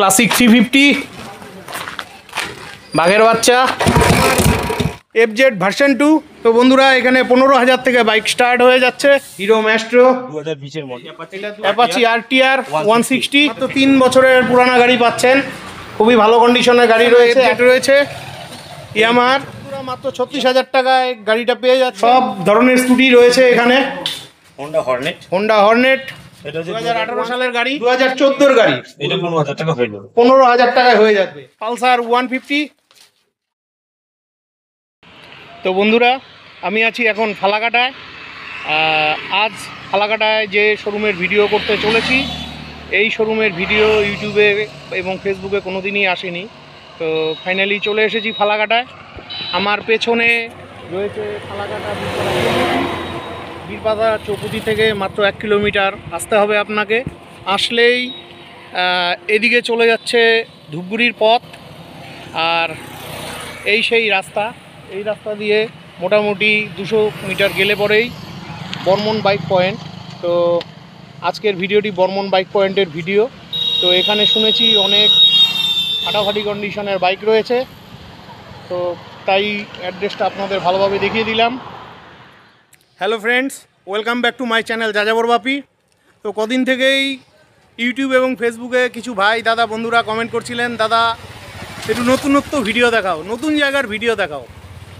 Classic 350 বাঘের বাচ্চা FZ version 2। তো বন্ধুরা এখানে 15,000 থেকে বাইক স্টার্ট হয়ে যাচ্ছে। হিরো ম্যাস্ট্রো 2020 এর মডেল অ্যাপাচি আরটিআর 160, তো 3 বছরের পুরানা গাড়ি পাচ্ছেন, খুবই ভালো কন্ডিশনের গাড়ি রয়েছে। রয়েছে ইয়ামাহার মাত্র 36,000 টাকায় গাড়িটা পেয়ে যাচ্ছে। সব ধরনের স্কুটি রয়েছে এখানে। হোন্ডা হর্নেট এটা 2018 সালের গাড়ি, 2014 গাড়ি, এটা 15,000 টাকা হয়ে যাবে। 15,000 টাকায় হয়ে যাবে। পালসার 150। তো বন্ধুরা আমি আছি এখন ফালাকাটায়। আজ ফালাকাটায় যে শোরুমের ভিডিও করতে চলেছি, এই শোরুমের ভিডিও ইউটিউবে এবং ফেসবুকে কোনো দিনই আসেনি। তো ফাইনালি চলে এসেছি ফালাকাটায়। আমার পেছনে রয়েছে ফালাকাটা বীরপাতা চৌপতি থেকে মাত্র 1 কিলোমিটার আসতে হবে আপনাকে। আসলেই এদিকে চলে যাচ্ছে ধূপগুড়ির পথ, আর এই সেই রাস্তা। এই রাস্তা দিয়ে মোটামুটি 200 মিটার গেলে পরেই বর্মন বাইক পয়েন্ট। তো আজকের ভিডিওটি বর্মন বাইক পয়েন্টের ভিডিও। তো এখানে শুনেছি অনেক ফাটাফাটি কন্ডিশনের বাইক রয়েছে, তো তাই অ্যাড্রেসটা আপনাদের ভালোভাবে দেখিয়ে দিলাম। Hello friends, welcome back to my channel যাযাবর বাপি। তো কদিন থেকেই ইউটিউব এবং ফেসবুকে কিছু ভাই দাদা বন্ধুরা কমেন্ট করছিলেন, দাদা একটু নতুনত্ব ভিডিও দেখাও, নতুন জায়গার ভিডিও দেখাও।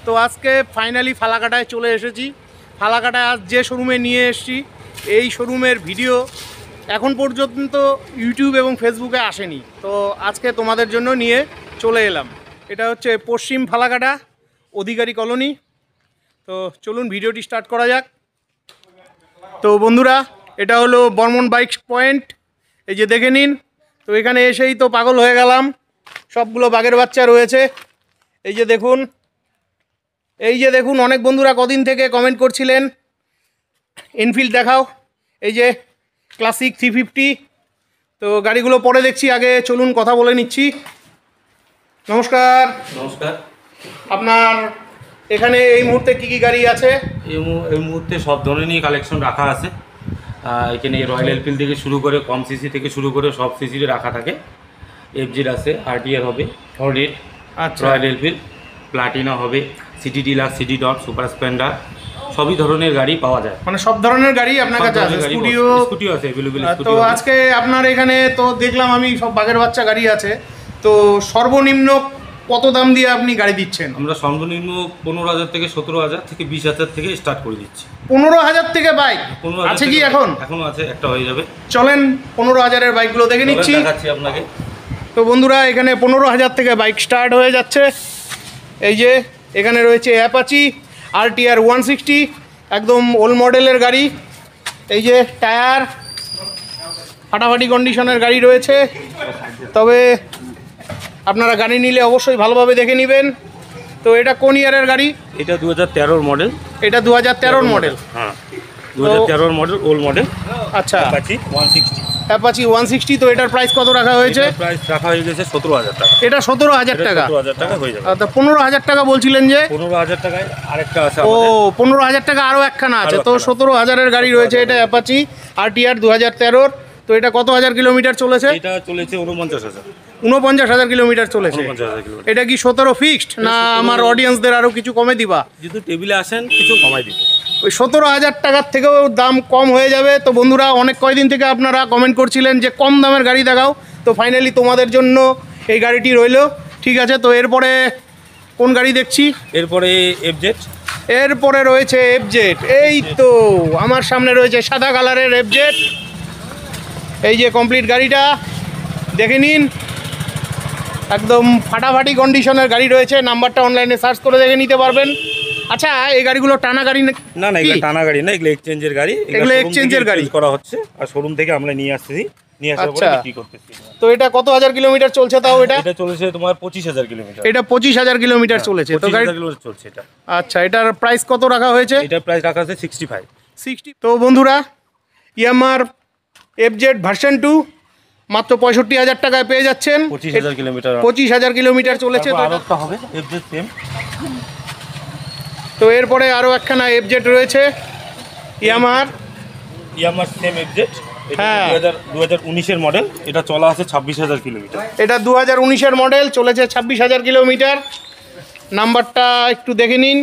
তো আজকে ফাইনালি ফালাকাটায় চলে এসেছি। ফালাকাটায় আজ যে শোরুমে নিয়ে এসেছি, এই শোরুমের ভিডিও এখন পর্যন্ত ইউটিউব এবং ফেসবুকে আসেনি। তো আজকে তোমাদের জন্য নিয়ে চলে এলাম। এটা হচ্ছে পশ্চিম ফালাকাটা অধিকারী কলোনি। তো চলুন ভিডিওটি স্টার্ট করা যাক। তো বন্ধুরা এটা হলো বর্মন বাইক পয়েন্ট, এই যে দেখে নিন। তো এখানে এসেই তো পাগল হয়ে গেলাম, সবগুলো বাঘের বাচ্চা রয়েছে। এই যে দেখুন, এই যে দেখুন, অনেক বন্ধুরা কদিন থেকে কমেন্ট করছিলেন এনফিল্ড দেখাও। এই যে ক্লাসিক 350। তো গাড়িগুলো পরে দেখছি, আগে চলুন কথা বলে নিচ্ছি। নমস্কার। নমস্কার। আপনার এখানে এই মুহূর্তে কি কি গাড়ি আছে? এই মুহূর্তে সব ধরনেরই কালেকশন রাখা আছে। এখানে রয়্যাল এনফিল্ড থেকে শুরু করে কম সিসি থেকে শুরু করে সব সিসিতে রাখা থাকে। এফজেড আছে, আরটিআর হবে, হর্নেট, আচ্ছা, রয়্যাল এনফিল্ড, প্লাটিনা হবে, city deluxe, city dot, super Splendor, সবই ধরনের গাড়ি পাওয়া যায়। মানে সব ধরনের গাড়ি আপনার কাছে আছে? স্কুটিও আছে অ্যাভেলেবল। তো আজকে আপনার এখানে তো দেখলাম আমি সব বাঘের বাচ্চা গাড়ি আছে। তো সর্বনিম্ন কত দাম দিয়ে আপনি গাড়ি দিচ্ছেন? আমরা সর্বনিম্ন 15,000 থেকে 17,000 থেকে 20,000 থেকে স্টার্ট করে দিচ্ছি। 15,000 থেকে বাইক আছে কি এখন? এখনো আছে, একটা হয়ে যাবে। চলেন 15,000-এর বাইকগুলো দেখে নিচ্ছি, দেখাচ্ছি আপনাকে। তো বন্ধুরা এখানে 15,000 থেকে বাইক স্টার্ট হয়ে যাচ্ছে। এই যে এখানে রয়েছে অ্যাপাচি আরটিআর 160, একদম ওল্ড মডেলের গাড়ি। এই যে টায়ার ফাটাফাটি কন্ডিশনের গাড়ি রয়েছে, তবে আপনারা গাড়ি নিলে অবশ্যই ভালোভাবে দেখে নেবেন। তো এটা কোন ইয়ারের গাড়ি? এটা 2013 মডেল। এটা 2013 মডেল? হ্যাঁ, 2013 মডেল, ওল্ড মডেল। আচ্ছা, অ্যাপাচি 160। অ্যাপাচি 160। তো এটার প্রাইস কত রাখা হয়েছে? প্রাইস রাখা হয়ে গেছে 17,000 টাকা। এটা 17,000 টাকা? 17,000 টাকা হয়ে যাবে। তো 15,000 টাকা বলছিলেন যে? 15,000 টাকায় আরেকটা আছে। ও 15,000 টাকা আরও একখানা আছে। তো 17,000-এর গাড়ি রয়েছে। এটা অ্যাপাচি আরটিআর 2013। তো এটা কত হাজার কিলোমিটার চলেছে? এটা চলেছে 49,000। 49,000 কিলোমিটার চলেছে। 49,000 কিলোমিটার। এটা কি 17 ফিক্সড, না আমার অডিয়েন্সদের আরও কিছু কমে দিবা? যদি টেবিলে আসেন কিছু কমাই দিব। ওই 17,000 টাকার থেকেও দাম কম হয়ে যাবে। তো বন্ধুরা অনেক কয়দিন থেকে আপনারা কমেন্ট করছিলেন যে কম দামের গাড়ি দেখাও। তো ফাইনালি তোমাদের জন্য এই গাড়িটি রইলো। ঠিক আছে, তো এরপরে কোন গাড়ি দেখছি? এরপরে এফজেড। এরপরে রয়েছে এফজেড। এই তো আমার সামনে রয়েছে সাদা কালারের এফজেড। এই যে কমপ্লিট গাড়িটা দেখে নিন, একদম ফাটাফাটি কন্ডিশনের গাড়ি রয়েছে। নাম্বারটা অনলাইনে সার্চ করে দেখে নিতে পারবেন। আচ্ছা, এই গাড়িগুলো টানা গাড়ি না? না, এগুলো টানা গাড়ি না, এগুলো এক্সচেঞ্জের গাড়ি। এগুলো এক্সচেঞ্জের গাড়ি করা হচ্ছে, আর শোরুম থেকে আমরা নিয়ে আসতেছি, নিয়ে আসার পরে বিক্রি করতেছি। তো এটা কত হাজার কিলোমিটার চলছে তাও? এটা চলেছে তোমার 25,000 কিলোমিটার। এটা 25,000 কিলোমিটার চলেছে। তো গাড়ি চলছে এটা। আচ্ছা, এটার প্রাইস কত রাখা হয়েছে? এটার প্রাইস রাখা আছে 65। তো বন্ধুরা ইয়ামাহার এফজেড ভার্সন 2 মাত্র 65,000 টাকায় পেয়ে যাচ্ছেন। 25,000 কিলোমিটার। 25,000 কিলোমিটার চলেছে। তো আরেকটা হবে এফজেড সেম। তো এরপরে আরও একখানা এফজেড রয়েছে ইয়ামাহার সেম এফজেড। এটা হ্যাঁ। 2019-এর মডেল, এটা চলা আছে 26,000 কিলোমিটার। এটা 2019-এর মডেল, চলেছে 26,000 কিলোমিটার। নাম্বারটা একটু দেখে নিন,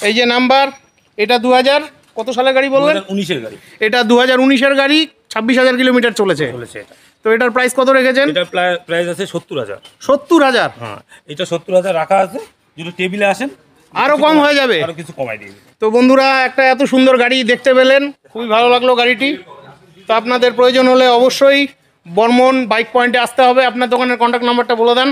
এই যে নাম্বার। এটা 2000 কত সালের গাড়ি বললেন? 2019-এর গাড়ি। এটা 2019-এর গাড়ি, 26,000 কিলোমিটার চলেছে। এটা। তো এটার প্রাইস কত রেখেছেন? এটা প্রাইস আছে 70,000। 70,000? হ্যাঁ, এটা 70,000 রাখা আছে। যদি টেবিলে আসেন আরও কম হয়ে যাবে? আরও কিছু কমাই দিয়ে দেবো। তো বন্ধুরা, একটা এত সুন্দর গাড়ি দেখতে পেলেন, খুবই ভালো লাগলো গাড়িটি। তো আপনাদের প্রয়োজন হলে অবশ্যই বর্মন বাইক পয়েন্টে আসতে হবে। আপনার দোকানের কন্ট্যাক্ট নাম্বারটা বলে দেন।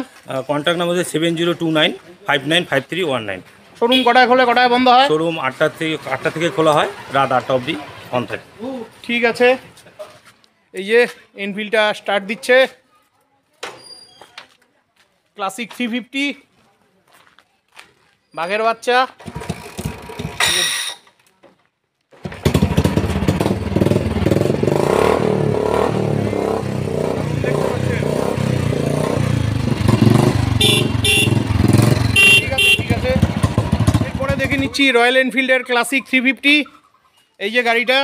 কন্ট্যাক্ট নাম্বার হচ্ছে 7029595319। শোরুম কটায় খোলে, কটায় বন্ধ হয়? শোরুম 8টা থেকে খোলা হয়, রাত 8টা অবধি অন থাকে। ঠিক আছে, এই যে এনফিল্ডটা স্টার্ট দিচ্ছে, ক্লাসিক 350 বাঘের বাচ্চা। ঠিক আছে, এরপরে দেখে নিচ্ছি রয়্যাল এনফিল্ডের ক্লাসিক 350। এই যে গাড়িটা,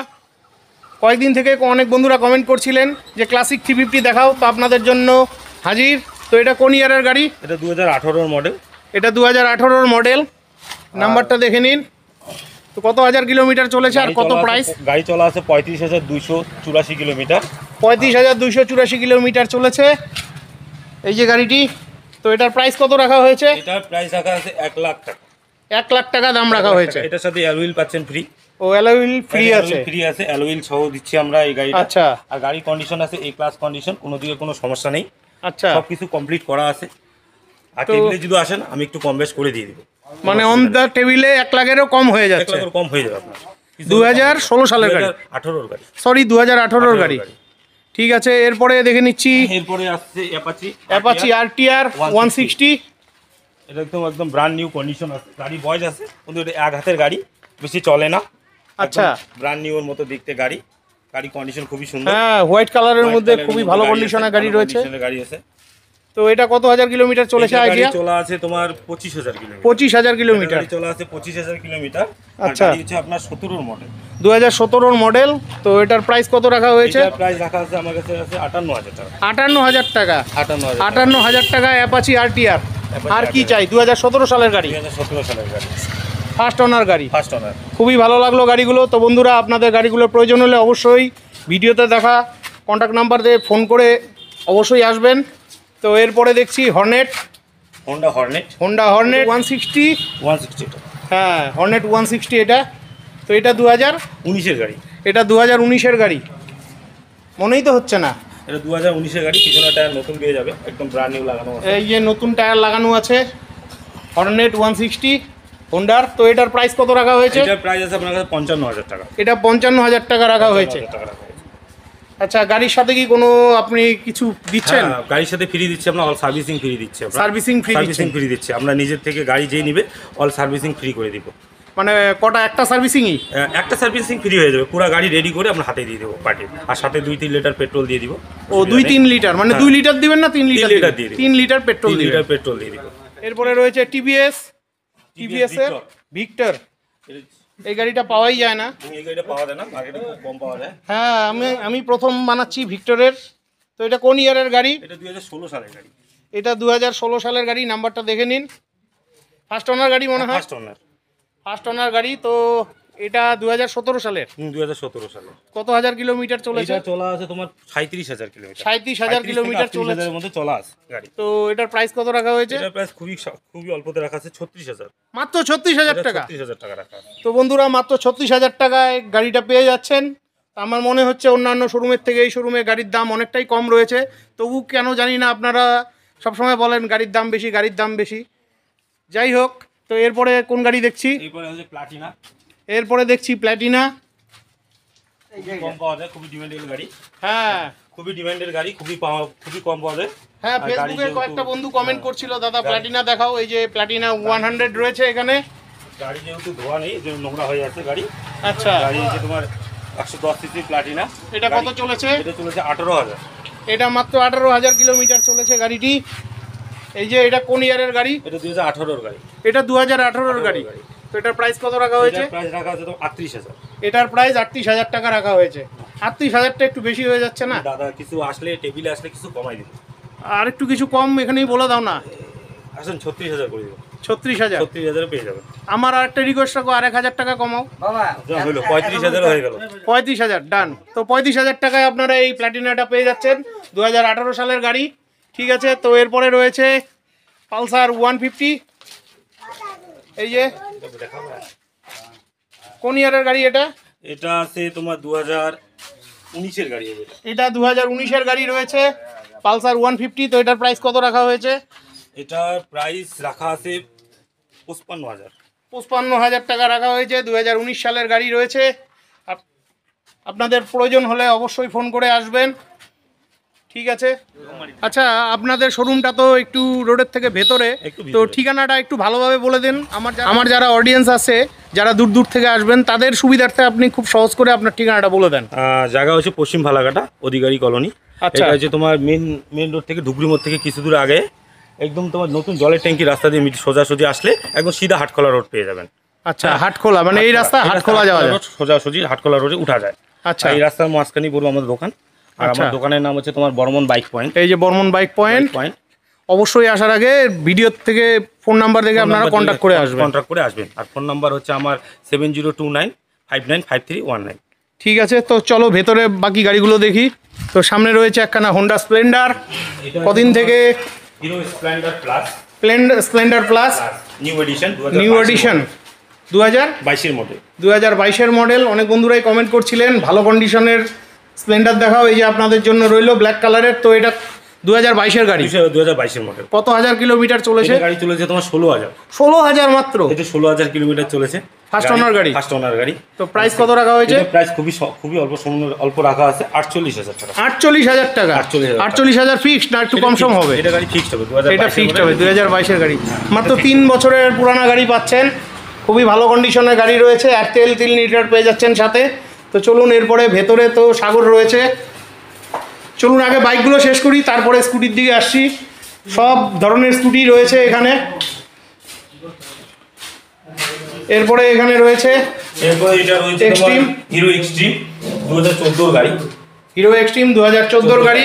কয়েকদিন থেকে অনেক বন্ধুরা কমেন্ট করছিলেন যে ক্লাসিক 350 দেখাও, তো আপনাদের জন্য হাজির। তো এটা কোন ইয়ারের গাড়ি? এটা 2018-এর মডেল। এটা 2018-এর মডেল। নাম্বারটা দেখে নিন। তো কত হাজার কিলোমিটার চলেছে আর কত প্রাইস? গাড়ি চলা আছে 35,284 কিলোমিটার। 35,284 কিলোমিটার চলেছে এই যে গাড়িটি। তো এটার প্রাইস কত রাখা হয়েছে? এটার প্রাইস রাখা আছে 1 লাখ টাকা। 1 লাখ টাকা দাম রাখা হয়েছে। এটার সাথে অ্যালুইল পাচ্ছেন ফ্রি। ও, অ্যালুইল ফ্রি আছে? ফ্রি আছে, অ্যালুইল সহ দিচ্ছি আমরা এই গাড়িটা। আচ্ছা। আর গাড়ির কন্ডিশন আছে এ ক্লাস কন্ডিশন, কোনো দিকে কোনো সমস্যা নেই। আচ্ছা, সব কিছু কমপ্লিট করা আছে। আর টেবিলে যদি আসেন আমি একটু কম বেশ করে দিয়ে দেবো। মানে অন দ্য টেবিলে 1 লাখেরও কম হয়ে 1 যাচ্ছে? লাখের কম হয়ে যাবে আপনার। 2016 সালের গাড়ি? 2018-এর গাড়ি। সরি, 2018-এর গাড়ি। ঠিক আছে, এরপরে দেখে নিচ্ছি এরপরে আসছে অ্যাপাচি আরটিআর 160। এটা একদম ব্র্যান্ড নিউ কন্ডিশন আছে। গাড়ি বয়স আছে, কিন্তু এটা এক হাতের গাড়ি, বেশি চলে না। আচ্ছা, ব্র্যান্ড নিউ এর মতো দেখতে গাড়ি। গাড়ি কন্ডিশন খুবই সুন্দর। হ্যাঁ, হোয়াইট কালারের মধ্যে খুবই ভালো কন্ডিশনের গাড়ি রয়েছে। গাড়ি আছে। তো এটা কত হাজার কিলোমিটার চলেছে আইডিয়া? চলা আছে তোমার 25,000 কিলোমিটার। 25,000 কিলোমিটার চলা আছে 25,000 কিলোমিটার। আচ্ছা, গাড়ি হচ্ছে আপনার 17-এর মডেল। 2017-এর মডেল। তো এটার প্রাইস কত রাখা হয়েছে? এটার প্রাইস রাখা আছে আমার কাছে আছে 58,000 টাকা। 58,000 টাকা? 58,000 টাকা অ্যাপাচি আরটিআর। আর কি চাই? 2017 সালের গাড়ি, 2017 সালের গাড়ি, ফার্স্ট ওনার গাড়ি। First owner. খুবই ভালো লাগলো গাড়িগুলো। তো বন্ধুরা, আপনাদের গাড়িগুলোর প্রয়োজন হলে অবশ্যই ভিডিওতে দেখা কন্ট্যাক্ট নাম্বার দিয়ে ফোন করে অবশ্যই আসবেন। তো এরপরে দেখছি হোন্ডা হর্নেট 160। 160 হ্যাঁ, হর্নেট 160 এটা। তো এটা 2019-এর গাড়ি। এটা 2019-এর গাড়ি মনেই তো হচ্ছে না। এটা 2019-এর গাড়ি, পিছনে টায়ার নতুন পেয়ে যাবে, একদম ব্র্যান্ড নিউ লাগানো আছে। এই যে নতুন টায়ার লাগানো আছে হর্নেট 160 হোন্ডার। তো এটার প্রাইস কত রাখা হয়েছে? এটার প্রাইস আছে আপনার কাছে 55,000 টাকা। এটা 55,000 টাকা রাখা হয়েছে। 55,000 টাকা রাখা হয়েছে। আচ্ছা, গাড়ির সাথে কি কোনো আপনি কিছু দিচ্ছেন? হ্যাঁ, গাড়ির সাথে ফ্রি দিচ্ছি আমরা, অল সার্ভিসিং ফ্রি দিচ্ছি আমরা। সার্ভিসিং ফ্রি দিচ্ছেন? ফ্রি দিচ্ছি আমরা, নিজের থেকে গাড়ি যেই নিবে অল সার্ভিসিং ফ্রি করে দিব। মানে কটা, একটা সার্ভিসিংই? একটা সার্ভিসিং ফ্রি হয়ে যাবে, পুরো গাড়ি রেডি করে আমরা হাতে দিয়ে দেবো পার্টি। আর সাথে 2-3 লিটার পেট্রোল দিয়ে দিব। ও, 2-3 লিটার? মানে 2 লিটার দিবেন না 3 লিটার? 3 লিটার দিয়ে দিব। 3 লিটার পেট্রোল 3 দিবেন। লিটার পেট্রোল দিয়ে দিব। এরপরে রয়েছে টিভিএস এর ভিক্টর। এই গাড়িটা পাওয়াই যায় না। এই গাড়িটা পাওয়া যায় না, মার্কেটে খুব কম পাওয়া যায়। হ্যাঁ, আমি প্রথম বানাচ্ছি ভিক্টরের। তো এটা কোন ইয়ারের গাড়ি? এটা 2016 সালের গাড়ি। এটা 2016 সালের গাড়ি। নাম্বারটা দেখে নিন। ফার্স্ট ওনার গাড়ি মনে হয়? First owner. ফার্স্ট ওনার গাড়ি। তো এটা 2017 সালের। 2017 সালে। কত হাজার কিলোমিটার চলেছে? এটা চলা আছে তোমার 37,000 কিলোমিটার। 37,000 কিলোমিটার চলেছে। এর মধ্যে চলা আছে গাড়ি। তো এটার প্রাইস কত রাখা হয়েছে? এটার প্রাইস খুবই অল্পতে রাখা আছে 36,000। মাত্র 36,000 টাকা? 36,000 টাকা রাখা আছে। তো বন্ধুরা, মাত্র 36,000 টাকায় গাড়িটা পেয়ে যাচ্ছেন। আমার মনে হচ্ছে অন্যান্য শোরুমের থেকে এই শোরুমে গাড়ির দাম অনেকটাই কম রয়েছে। তবু কেন জানি না, আপনারা সবসময় বলেন গাড়ির দাম বেশি, গাড়ির দাম বেশি। যাই হোক, তো এরপরে কোন গাড়ি দেখছি? এরপরে হচ্ছে প্লাটিনা। এরপরে দেখছি প্ল্যাটিনা। কম পাওয়া যায়, খুবই ডিমান্ডেবল গাড়ি। হ্যাঁ, খুবই ডিমান্ডের গাড়ি, খুবই কম পাওয়া যায়। হ্যাঁ, আর গাড়ি ফেসবুকে যেহেতু- কয়েকটা বন্ধু কমেন্ট করছিল, দাদা প্ল্যাটিনা দেখাও। এই যে প্ল্যাটিনা 100 রয়েছে এখানে। গাড়ি যেহেতু ধোয়া নেই, এই জন্য নোংরা হয়ে যাচ্ছে গাড়ি। আচ্ছা, গাড়ি হচ্ছে তোমার 110 সিসি প্লাটিনা। এটা কত চলেছে? এটা চলেছে 18,000। এটা মাত্র 18,000 কিলোমিটার চলেছে গাড়িটি। এই যে এটা কোন ইয়ারের গাড়ি? এটা 2018-এর গাড়ি। এটা 2018-এর গাড়ি। তো এটার প্রাইস কত রাখা হয়েছে? প্রাইস রাখা আছে তো 38,000। এটার প্রাইস 38,000 টাকা রাখা হয়েছে। 38,000টা একটু বেশি হয়ে যাচ্ছে না? দাদা কিছু আসলে টেবিলে আসলে কিছু কমাই দিব। আর একটু কিছু কম এখানেই বলে দাও না। আসুন 36,000 করে দেবো। 36,000? 36,000 পেয়ে যাবেন। আমার আর একটা রিকোয়েস্ট রাখো, আর 1,000 টাকা কমাও। যা হলো 35,000 হয়ে গেল। 35,000 ডান। তো 35,000 টাকায় আপনারা এই প্ল্যাটিনাটা পেয়ে যাচ্ছেন, 2018 সালের গাড়ি। ঠিক আছে, তো এরপরে রয়েছে পালসার 150। এই যে কোন ইয়ারের গাড়ি এটা? এটা আছে তোমার 2019-এর গাড়ি হবে। এটা 2019-এর গাড়ি রয়েছে, পালসার 150। তো এটার প্রাইস কত রাখা হয়েছে? এটার প্রাইস রাখা আছে 55,000। 55,000 টাকা রাখা হয়েছে, 2019 সালের গাড়ি রয়েছে। আপনাদের প্রয়োজন হলে অবশ্যই ফোন করে আসবেন। ঠিক আছে। আচ্ছা, আপনাদের শোরুমটা তো একটু রোডের থেকে ভেতরে, তো ঠিকানাটা একটু ভালোভাবে বলে দিন। আমার যারা অডিয়েন্স আছে, যারা দূর দূর থেকে আসবেন, তাদের সুবিধার্থে আপনি খুব সহজ করে আপনার ঠিকানাটা বলে দেন। জায়গা হচ্ছে পশ্চিম ফালাকাটা, অধিকারী কলোনি। আচ্ছা। এটা হচ্ছে তোমার মেন রোড থেকে ধুবড়ি মোড় থেকে কিছু দূর আগে, একদম তোমার নতুন জলের ট্যাঙ্কি রাস্তা দিয়ে সোজাসুজি আসলে একদম সিধা হাটখোলা রোড পেয়ে যাবেন। আচ্ছা, হাটখোলা মানে এই রাস্তা হাটখোলা যাওয়া যায়? সোজাসুজি হাটখোলা রোডে উঠা যায়। আচ্ছা, এই রাস্তার মাঝখানেই বলবো আমাদের দোকান। আর আমার দোকানের নাম হচ্ছে তোমার বর্মন বাইক পয়েন্ট। এই যে বর্মন বাইক পয়েন্ট। অবশ্যই আসার আগে ভিডিও থেকে ফোন নাম্বার দেখে আপনারা কন্ট্যাক্ট করে আসবেন। আর ফোন নাম্বার হচ্ছে আমার 7029595319। ঠিক আছে, তো চলো ভেতরে বাকি গাড়িগুলো দেখি। তো সামনে রয়েছে একখানা হোন্ডা স্প্লেন্ডার। কদিন থেকে? Hero splendor plus. Splendor plus new edition 2022-এর মডেল। 2022-এর মডেল। অনেক বন্ধুরাই কমেন্ট করছিলেন ভালো কন্ডিশনের স্প্লেন্ডার দেখাও। এই যে আপনাদের জন্য রইলো ব্ল্যাক কালারের। তো এটা 2022-এর গাড়ি, 2022-এর মডেল। কত হাজার কিলোমিটার চলেছে? গাড়ি চলেছে তোমার 16,000। 16,000 মাত্র? এটা 16,000 কিলোমিটার চলেছে। ফার্স্ট ওনার গাড়ি। তো প্রাইস কত রাখা হয়েছে? প্রাইস খুবই অল্প রাখা আছে, 48,000 টাকা। 48,000 টাকা? 48,000 ফিক্সড না একটু কম সম হবে? এটা গাড়ি ফিক্সড হবে। এটা ফিক্সড হবে। 2022-এর গাড়ি, মাত্র 3 বছরের পুরানা গাড়ি পাচ্ছেন। খুবই ভালো কন্ডিশনের গাড়ি রয়েছে, আর তেল 3 লিটার পেয়ে যাচ্ছেন সাথে। তো চলুন, এরপরে ভেতরে তো সাগর রয়েছে। চলুন আগে বাইকগুলো শেষ করি, তারপরে স্কুটির দিকে আসছি। সব ধরনের স্কুটি রয়েছে এখানে। এরপরে এখানে রয়েছে এক্সট্রিম, হিরো এক্সট্রিম 2014 গাড়ি। হিরো এক্সট্রিম 2014 গাড়ি।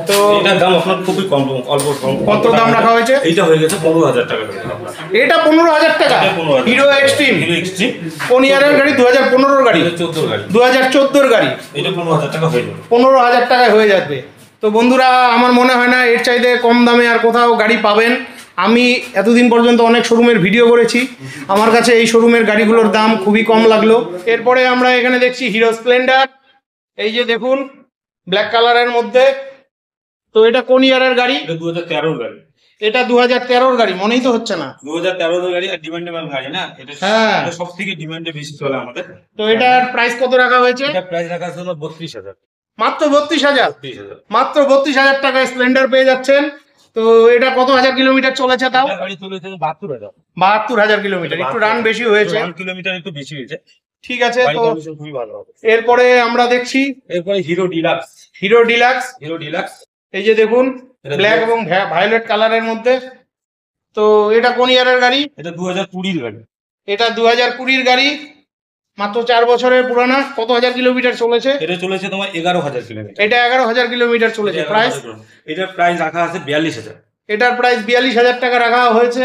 তো এটার দাম আপনার খুবই কম, অল্প কম। কত দাম রাখা হয়েছে? এইটা হয়ে গেছে 15,000 টাকা। এটা 15,000 টাকা? হিরো এক্সট্রিম কোন ইয়ারের গাড়ি? 2015-এর গাড়ি? 2014-এর গাড়ি। এটা 15,000 টাকা হয়ে যাবে। 15,000 টাকায় হয়ে যাবে। তো বন্ধুরা, আমার মনে হয় না এর চাইতে কম দামে আর কোথাও গাড়ি পাবেন। আমি এতদিন পর্যন্ত অনেক শোরুমের ভিডিও করেছি, আমার কাছে এই শোরুমের গাড়িগুলোর দাম খুবই কম লাগলো। এরপরে আমরা এখানে দেখছি হিরো স্প্লেন্ডার। এই যে দেখুন, ব্ল্যাক কালারের মধ্যে। তো এটা কোন ইয়ারের গাড়ি? 2013-এর গাড়ি। এটা 2013-এর গাড়ি, মনেই তো হচ্ছে না। 2013-এর গাড়ি, আর ডিমান্ডেবল গাড়ি না এটা। হ্যাঁ, এটা সবথেকে ডিমান্ডে বেশি চলে আমাদের। তো এটার প্রাইস কত রাখা হয়েছে? এটা প্রাইস রাখা আছে 32,000। মাত্র 32,000? মাত্র 32,000 টাকায় স্প্লেন্ডার পেয়ে যাচ্ছেন। তো এটা কত হাজার কিলোমিটার চলেছে? তাও গাড়ি চলেছে 72,000। 72,000 কিলোমিটার। একটু রান বেশি হয়েছে, 1 কিলোমিটার একটু বেশি হয়েছে। ঠিক আছে। তো খুবই ভালো হবে। এরপরে আমরা দেখছি এরপরে হিরো ডিলাক্স। Hero deluxe. এই যে দেখুন, ব্ল্যাক এবং ভায়োলেট কালারের মধ্যে। তো এটা কোন ইয়ারের গাড়ি? এটা 2020-এর গাড়ি। এটা 2020-এর গাড়ি, মাত্র 4 বছরের পুরানা। কত হাজার কিলোমিটার চলেছে? এটা চলেছে তোমার 11,000 কিলোমিটার। এটা 11,000 কিলোমিটার চলেছে। প্রাইস? এটার প্রাইস রাখা আছে 42,000। এটার প্রাইস 42,000 টাকা রাখা হয়েছে।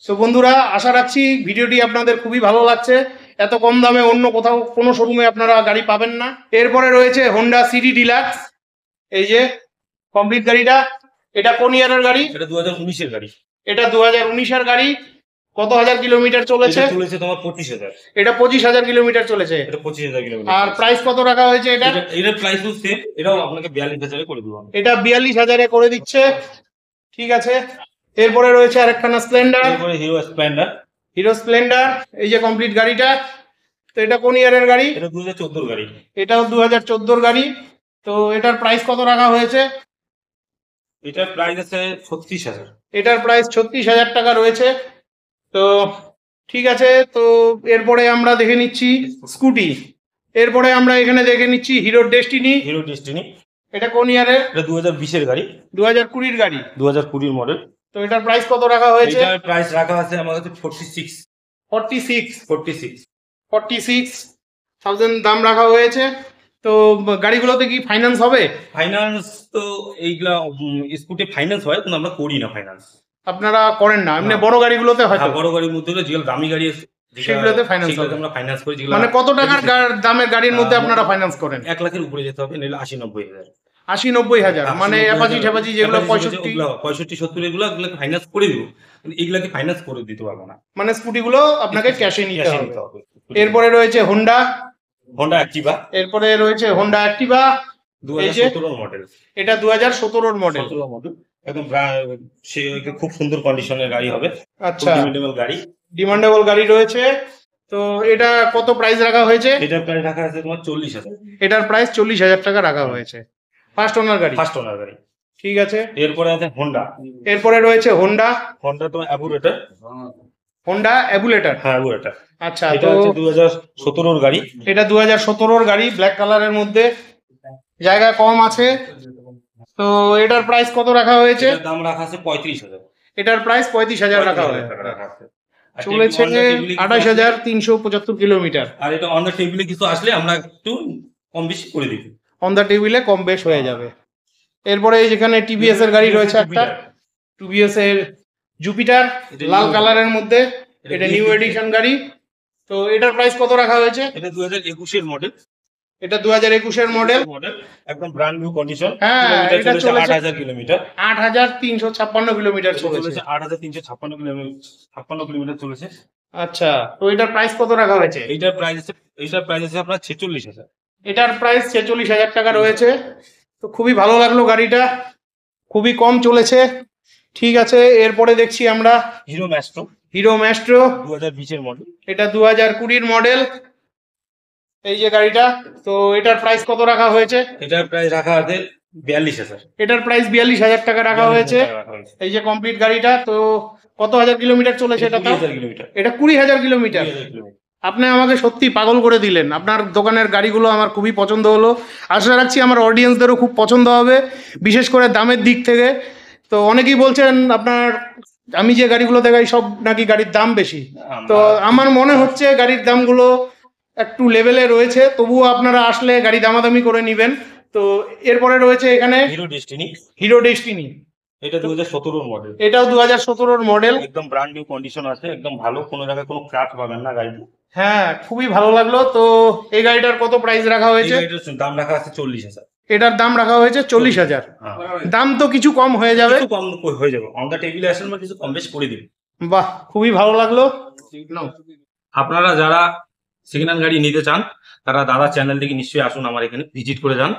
তো বন্ধুরা, আশা রাখছি ভিডিওটি আপনাদের খুবই ভালো লাগছে। এত কম দামে অন্য কোথাও কোনো শোরুমে আপনারা গাড়ি পাবেন না। এরপরে রয়েছে হোন্ডা সিটি ডিলাক্স। এই যে কমপ্লিট গাড়িটা। এটা কোন ইয়ারের গাড়ি? এটা 2019-এর গাড়ি। এটা 2019-এর গাড়ি। কত হাজার কিলোমিটার চলেছে? চলেছে তোমার 25,000। এটা 25,000 কিলোমিটার চলেছে। এটা 25,000 কিলোমিটার। আর প্রাইস কত রাখা হয়েছে এটা? এটার প্রাইস তো সেম, এটাও আপনাকে 42,000 করে দেব। এটা 42,000 করে দিচ্ছে, ঠিক আছে। এরপরে রয়েছে আরেকখানা স্প্লেন্ডার। এরপরে হিরো স্প্লেন্ডার। এই যে কমপ্লিট গাড়িটা। তো এটা কোন ইয়ারের গাড়ি? এটা 2014 গাড়ি। এটাও 2014 গাড়ি। তো এটার প্রাইস কত রাখা হয়েছে? এটার প্রাইস আছে 36,000। এটার প্রাইস 36,000 টাকা রয়েছে। তো ঠিক আছে। তো এরপরে আমরা দেখে নিচ্ছি স্কুটি। এরপরে আমরা এখানে দেখে নিচ্ছি হিরো ডেস্টিনি। এটা কোন ইয়ারের? এটা 2020-এর গাড়ি। 2020-এর গাড়ি। 2020 মডেল। তো এটার প্রাইস কত রাখা হয়েছে? এটার প্রাইস রাখা আছে আমার কাছে 46,000 দাম রাখা হয়েছে। তো গাড়িগুলোতে কি ফাইন্যান্স হবে? ফাইন্যান্স তো এইগুলা স্কুটি ফাইন্যান্স হয়, কিন্তু আমরা করি না ফাইন্যান্স। আপনারা করেন না, এমনি না। বড় গাড়িগুলোতে হয়তো? হ্যাঁ, বড় গাড়ির মধ্যে হলে যেগুলো দামি গাড়ি আছে সেগুলোতে ফাইন্যান্স সেগুলোতে হবে। আমরা ফাইন্যান্স করি। যেগুলো মানে কত টাকার দামের গাড়ির মধ্যে আপনারা ফাইন্যান্স করেন? 1 লাখের উপরে যেতে হবে, নাহলে 80-90 হাজার। 80-90 হাজার, মানে অ্যাপাচি ঠ্যাপাচি যেগুলো 65? 65-70 এগুলোকে ফাইন্যান্স করে দিব, কিন্তু এগুলাকে ফাইন্যান্স করে দিতে পারবো না। মানে স্কুটিগুলো আপনাকে ক্যাশে নিতে ক্যাশে হবে। নিতে হবে। এরপরে রয়েছে হোন্ডা। হোন্ডা অ্যাক্টিভা এরপরে রয়েছে হোন্ডা অ্যাক্টিভা। এই যে 2017 মডেল। এটা 2017 মডেল। 17 মডেল, একদম খুব সুন্দর কন্ডিশনের গাড়ি হবে। আচ্ছা, ডিমান্ডেবল গাড়ি। ডিমান্ডেবল গাড়ি রয়েছে। তো এটা কত প্রাইস রাখা হয়েছে? এটার প্রাইস রাখা আছে তোমার 40,000। এটার প্রাইস 40,000 টাকা রাখা হয়েছে। ফার্স্ট ওনার গাড়ি। ফার্স্ট ওনার গাড়ি। ঠিক আছে। এরপরে আছে হোন্ডা। এরপরে রয়েছে হোন্ডা। হোন্ডা তোমার অ্যাবুরেটার। হোন্ডা অ্যাবুলেটর। হ্যাঁ, অ্যাবুরেটার। আচ্ছা, এটা তো হচ্ছে 2017 গাড়ি। এটা 2017 গাড়ি, ব্ল্যাক কালারের মধ্যে, জায়গা কম আছে। তো এটার প্রাইস কত রাখা হয়েছে? এটার দাম রাখা আছে 35,000। এটার প্রাইস 35,000 রাখা হয়েছে। টাকা রাখা আছে। আর চলেছে on the table কিছু 28,375 কিলোমিটার। আর এটা অন দ্য টেবিলে কিছু আসলে আমরা একটু কম বেশি করে দিই। অন দ্য টেবিলে কম বেশ হয়ে যাবে। এরপরে যেখানে টিভিএস এর গাড়ি রয়েছে একটা, টিভিএস এর জুপিটার, লাল কালারের মধ্যে। এটা নিউ এডিশন গাড়ি। তো এটার প্রাইস কত রাখা হয়েছে? এটা 2021 এর মডেল। এটা 2021 এর মডেল। একদম ব্র্যান্ড নিউ কন্ডিশন। হ্যাঁ, এটা চলেছে 8,000 কিলোমিটার। 8,356 কিলোমিটার চলেছে। 8,356 কিলোমিটার চলেছে। আচ্ছা, তো এটার প্রাইস কত রাখা হয়েছে? এইটার প্রাইস আছে আপনার 46,000। এটার প্রাইস 46,000 টাকা রয়েছে। তো খুবই ভালো লাগলো গাড়িটা, খুবই কম চলেছে। ঠিক আছে, এরপরে দেখছি আমরা হিরো ম্যাস্ট্রো। হিরো ম্যাস্ট্রো 2020 এর মডেল। এটা 2020 মডেল। এই যে গাড়িটা, তো এটার প্রাইস কত রাখা হয়েছে? এটার প্রাইস রাখা আছে 42,000। এটার প্রাইস 42,000 টাকা রাখা হয়েছে। এই যে কমপ্লিট গাড়িটা, তো কত হাজার কিলোমিটার চলেছে এটা? 20,000 কিলোমিটার। এটা 20,000 কিলোমিটার। আপনি আমাকে সত্যি পাগল করে দিলেন। আপনার দোকানের গাড়িগুলো আমার খুবই পছন্দ হলো। আশা রাখছি আমার অডিয়েন্সদেরও খুব পছন্দ হবে, বিশেষ করে দামের দিক থেকে। তো অনেকেই বলছেন আপনার, আমি যে গাড়িগুলো দেখাই সব নাকি গাড়ির দাম বেশি। তো আমার মনে হচ্ছে গাড়ির দামগুলো একটু লেভেলে রয়েছে, তবুও আপনারা আসলে গাড়ি দামাদামি করে নেবেন। তো এরপরে রয়েছে এখানে হিরো ডেস্টিনি। Hero destiny. এটা 2017 মডেল। এটাও 2017 মডেল। একদম ব্র্যান্ড নিউ কন্ডিশন আছে, একদম ভালো, কোনো জায়গায় কোনো ক্র্যাচ পাবেন না গাড়ি। হ্যাঁ, খুবই ভালো লাগলো। তো এই গাড়িটার কত প্রাইস রাখা হয়েছে? এটার দাম রাখা আছে 40,000। এটার দাম রাখা হয়েছে 40,000। দাম তো কিছু কম হয়ে যাবে? কিছু কম হয়ে যাবে, অন দ্য টেবিলে আসলে আমরা কিছু কম বেশ করে দিই। বাহ, খুবই ভালো লাগলো। আপনারা যারা সেকেন্ড হ্যান্ড গাড়ি নিতে চান, তারা দাদা চ্যানেল থেকে নিশ্চয়ই আসুন, আমার এখানে ভিজিট করে যান।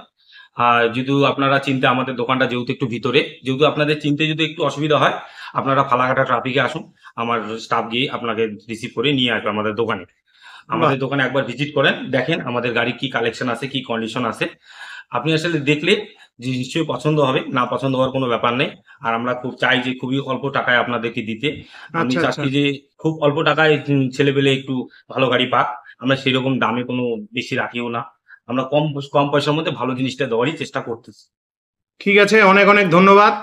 আর যদি আপনারা চিনতে, আমাদের দোকানটা যেহেতু একটু ভিতরে, যেহেতু আপনাদের চিনতে যদি একটু অসুবিধা হয়, আপনারা ফালাকাটা ট্রাফিকে আসুন, আমার স্টাফ গিয়ে আপনাকে রিসিভ করে নিয়ে আসবে আমাদের দোকানে। আমাদের দোকানে একবার ভিজিট করেন, দেখেন আমাদের গাড়ি কি কালেকশন আছে, কি কন্ডিশন আছে। আপনি আসলে দেখলে যে নিশ্চয়ই পছন্দ হবে, না পছন্দ হওয়ার কোনো ব্যাপার নেই। আর আমরা খুব চাই যে খুবই অল্প টাকায় আপনাদেরকে দিতে। আমি চাচ্ছি যে খুব অল্প টাকায় ছেলেপেলে একটু ভালো গাড়ি পাক। আমরা সেরকম দামে কোনো বেশি রাখিও না, আমরা কম কম পয়সার মধ্যে ভালো জিনিসটা দেওয়ারই চেষ্টা করতেছি। ঠিক আছে, অনেক অনেক ধন্যবাদ।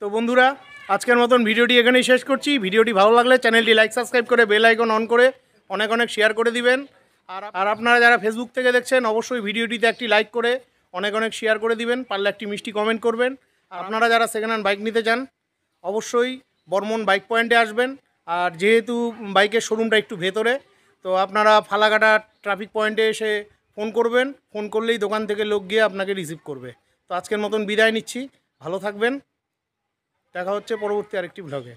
তো বন্ধুরা, আজকের মতন ভিডিওটি এখানেই শেষ করছি। ভিডিওটি ভালো লাগলে চ্যানেলটি লাইক, সাবস্ক্রাইব করে বেল আইকন অন করে অনেক অনেক শেয়ার করে দিবেন। আর আপনারা যারা ফেসবুক থেকে দেখছেন, অবশ্যই ভিডিওটিতে একটি লাইক করে অনেক অনেক শেয়ার করে দিবেন, পারলে একটি মিষ্টি কমেন্ট করবেন। আপনারা যারা সেকেন্ড হ্যান্ড বাইক নিতে চান, অবশ্যই বর্মন বাইক পয়েন্টে আসবেন। আর যেহেতু বাইকের শোরুমটা একটু ভেতরে, তো আপনারা ফালাকাটা ট্রাফিক পয়েন্টে এসে ফোন করবেন। ফোন করলেই দোকান থেকে লোক গিয়ে আপনাকে রিসিভ করবে। তো আজকের মতন বিদায় নিচ্ছি, ভালো থাকবেন। দেখা হচ্ছে পরবর্তী আরেকটি ব্লগে।